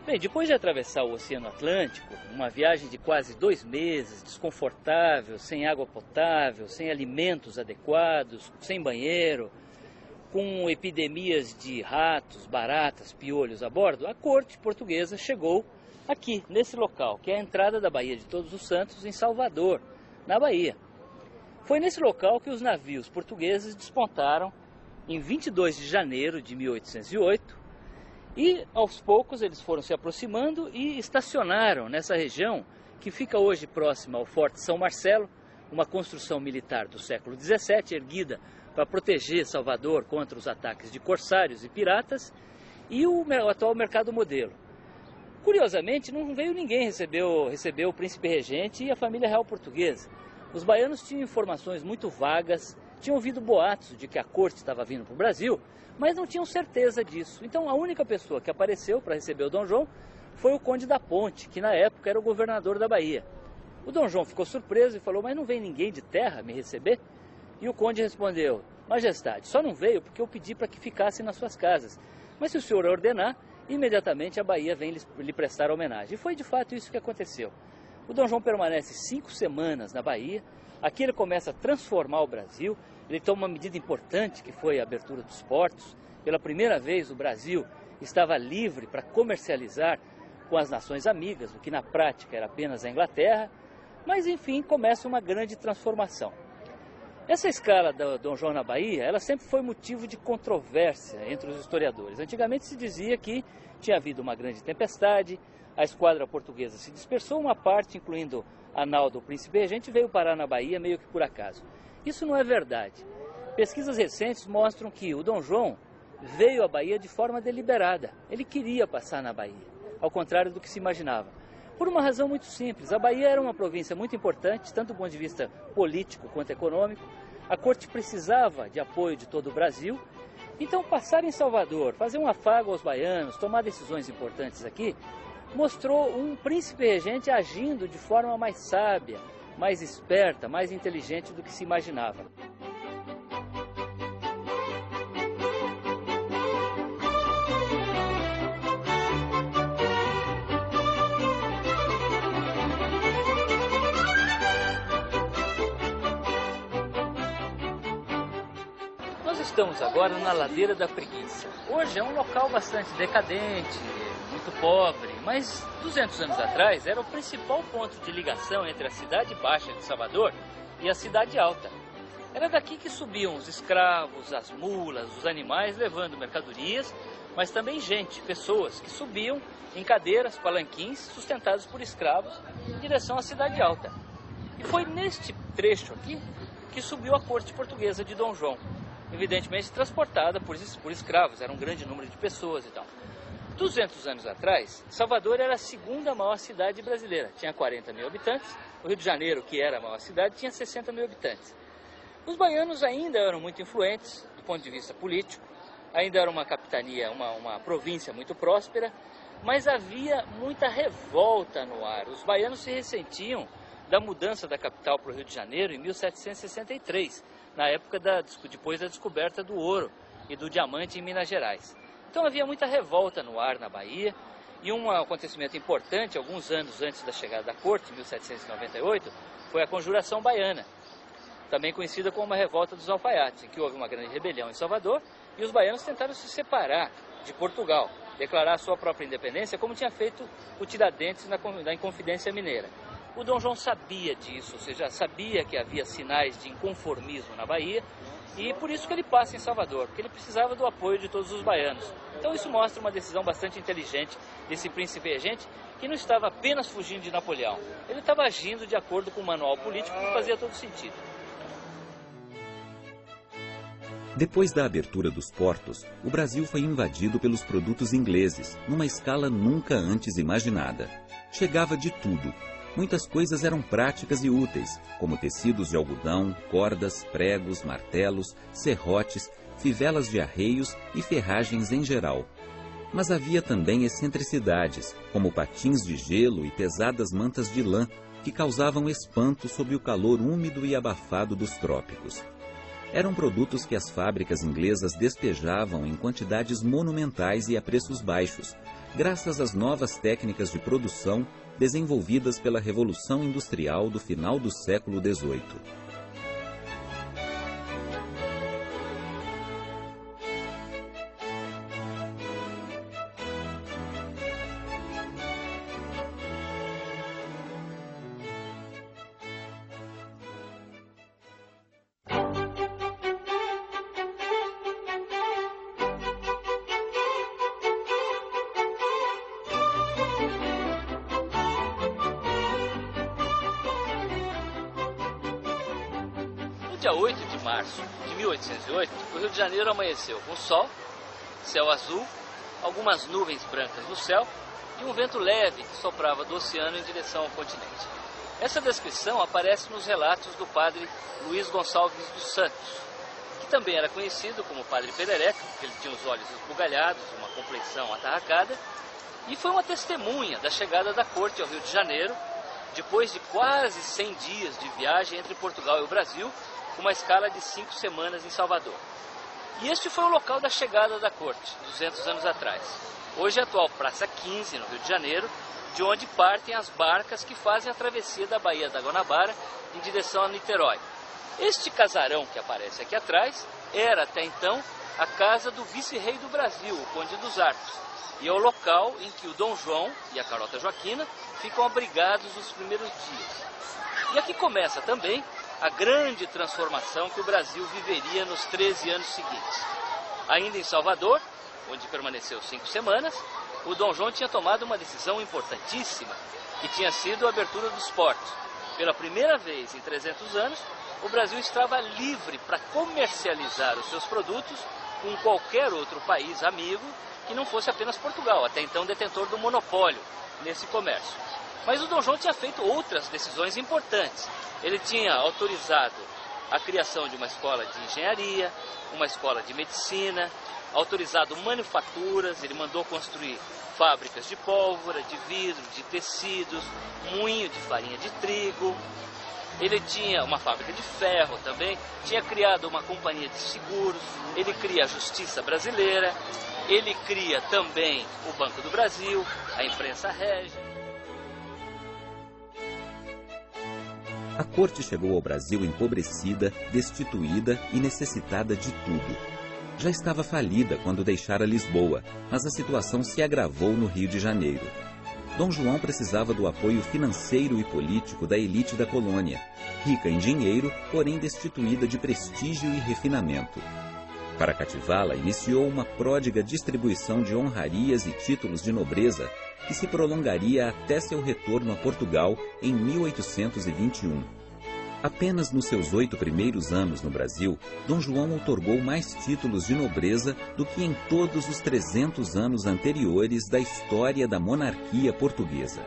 Bem, depois de atravessar o Oceano Atlântico, uma viagem de quase 2 meses, desconfortável, sem água potável, sem alimentos adequados, sem banheiro, com epidemias de ratos, baratas, piolhos a bordo, a corte portuguesa chegou aqui, nesse local, que é a entrada da Baía de Todos os Santos, em Salvador, na Bahia. Foi nesse local que os navios portugueses despontaram em 22 de janeiro de 1808, e aos poucos eles foram se aproximando e estacionaram nessa região que fica hoje próxima ao Forte São Marcelo, uma construção militar do século XVII, erguida para proteger Salvador contra os ataques de corsários e piratas, e o atual Mercado Modelo. Curiosamente, não veio ninguém receber o príncipe regente e a família real portuguesa. Os baianos tinham informações muito vagas, tinham ouvido boatos de que a corte estava vindo para o Brasil, mas não tinham certeza disso. Então a única pessoa que apareceu para receber o Dom João foi o Conde da Ponte, que na época era o governador da Bahia. O Dom João ficou surpreso e falou: mas não vem ninguém de terra me receber? E o Conde respondeu: Majestade, só não veio porque eu pedi para que ficassem nas suas casas. Mas se o senhor ordenar, imediatamente a Bahia vem lhe prestar homenagem. E foi de fato isso que aconteceu. O Dom João permanece 5 semanas na Bahia. Aqui ele começa a transformar o Brasil. Ele toma uma medida importante, que foi a abertura dos portos. Pela primeira vez o Brasil estava livre para comercializar com as nações amigas, o que na prática era apenas a Inglaterra. Mas enfim, começa uma grande transformação. Essa escala do Dom João na Bahia, ela sempre foi motivo de controvérsia entre os historiadores. Antigamente se dizia que tinha havido uma grande tempestade, a esquadra portuguesa se dispersou, uma parte, incluindo a nau do príncipe regente, veio parar na Bahia meio que por acaso. Isso não é verdade. Pesquisas recentes mostram que o Dom João veio à Bahia de forma deliberada. Ele queria passar na Bahia, ao contrário do que se imaginava. Por uma razão muito simples: a Bahia era uma província muito importante, tanto do ponto de vista político quanto econômico. A corte precisava de apoio de todo o Brasil. Então passar em Salvador, fazer um afago aos baianos, tomar decisões importantes aqui, mostrou um príncipe regente agindo de forma mais sábia, mais esperta, mais inteligente do que se imaginava. Nós estamos agora na Ladeira da Preguiça. Hoje é um local bastante decadente, muito pobre, mas 200 anos atrás era o principal ponto de ligação entre a cidade baixa de Salvador e a cidade alta. Era daqui que subiam os escravos, as mulas, os animais, levando mercadorias, mas também gente, pessoas que subiam em cadeiras, palanquins, sustentados por escravos, em direção à cidade alta. E foi neste trecho aqui que subiu a corte portuguesa de Dom João, evidentemente transportada por escravos, era um grande número de pessoas e tal. 200 anos atrás, Salvador era a segunda maior cidade brasileira, tinha 40 mil habitantes. O Rio de Janeiro, que era a maior cidade, tinha 60 mil habitantes. Os baianos ainda eram muito influentes do ponto de vista político, ainda era uma capitania, uma província muito próspera, mas havia muita revolta no ar. Os baianos se ressentiam da mudança da capital para o Rio de Janeiro em 1763, na época depois da descoberta do ouro e do diamante em Minas Gerais. Então havia muita revolta no ar na Bahia, e um acontecimento importante, alguns anos antes da chegada da corte, em 1798, foi a Conjuração Baiana, também conhecida como a Revolta dos Alfaiates, em que houve uma grande rebelião em Salvador, e os baianos tentaram se separar de Portugal, declarar sua própria independência, como tinha feito o Tiradentes na Inconfidência Mineira. O Dom João sabia disso, ou seja, sabia que havia sinais de inconformismo na Bahia, e por isso que ele passa em Salvador, porque ele precisava do apoio de todos os baianos. Então isso mostra uma decisão bastante inteligente desse príncipe regente, que não estava apenas fugindo de Napoleão, ele estava agindo de acordo com o manual político, que fazia todo sentido. Depois da abertura dos portos, o Brasil foi invadido pelos produtos ingleses, numa escala nunca antes imaginada. Chegava de tudo. Muitas coisas eram práticas e úteis, como tecidos de algodão, cordas, pregos, martelos, serrotes, fivelas de arreios e ferragens em geral. Mas havia também excentricidades, como patins de gelo e pesadas mantas de lã, que causavam espanto sob o calor úmido e abafado dos trópicos. Eram produtos que as fábricas inglesas despejavam em quantidades monumentais e a preços baixos, graças às novas técnicas de produção desenvolvidas pela Revolução Industrial do final do século XVIII. No dia 8 de março de 1808, o Rio de Janeiro amanheceu com sol, céu azul, algumas nuvens brancas no céu e um vento leve que soprava do oceano em direção ao continente. Essa descrição aparece nos relatos do padre Luiz Gonçalves dos Santos, que também era conhecido como Padre Perereca, porque ele tinha os olhos esbugalhados, uma complexão atarracada, e foi uma testemunha da chegada da corte ao Rio de Janeiro, depois de quase 100 dias de viagem entre Portugal e o Brasil, com uma escala de 5 semanas em Salvador. E este foi o local da chegada da corte, 200 anos atrás. Hoje é a atual Praça 15, no Rio de Janeiro, de onde partem as barcas que fazem a travessia da Baía da Guanabara em direção a Niterói. Este casarão que aparece aqui atrás era, até então, a casa do vice-rei do Brasil, o Conde dos Arcos, e é o local em que o Dom João e a Carlota Joaquina ficam abrigados nos primeiros dias. E aqui começa também a grande transformação que o Brasil viveria nos 13 anos seguintes. Ainda em Salvador, onde permaneceu 5 semanas, o Dom João tinha tomado uma decisão importantíssima, que tinha sido a abertura dos portos. Pela primeira vez em 300 anos, o Brasil estava livre para comercializar os seus produtos com qualquer outro país amigo que não fosse apenas Portugal, até então detentor do monopólio nesse comércio. Mas o Dom João tinha feito outras decisões importantes. Ele tinha autorizado a criação de uma escola de engenharia, uma escola de medicina, autorizado manufaturas, ele mandou construir fábricas de pólvora, de vidro, de tecidos, moinho de farinha de trigo. Ele tinha uma fábrica de ferro também, tinha criado uma companhia de seguros, ele cria a Justiça Brasileira, ele cria também o Banco do Brasil, a imprensa régia. A corte chegou ao Brasil empobrecida, destituída e necessitada de tudo. Já estava falida quando deixara Lisboa, mas a situação se agravou no Rio de Janeiro. Dom João precisava do apoio financeiro e político da elite da colônia, rica em dinheiro, porém destituída de prestígio e refinamento. Para cativá-la, iniciou uma pródiga distribuição de honrarias e títulos de nobreza que se prolongaria até seu retorno a Portugal em 1821. Apenas nos seus 8 primeiros anos no Brasil, Dom João outorgou mais títulos de nobreza do que em todos os 300 anos anteriores da história da monarquia portuguesa.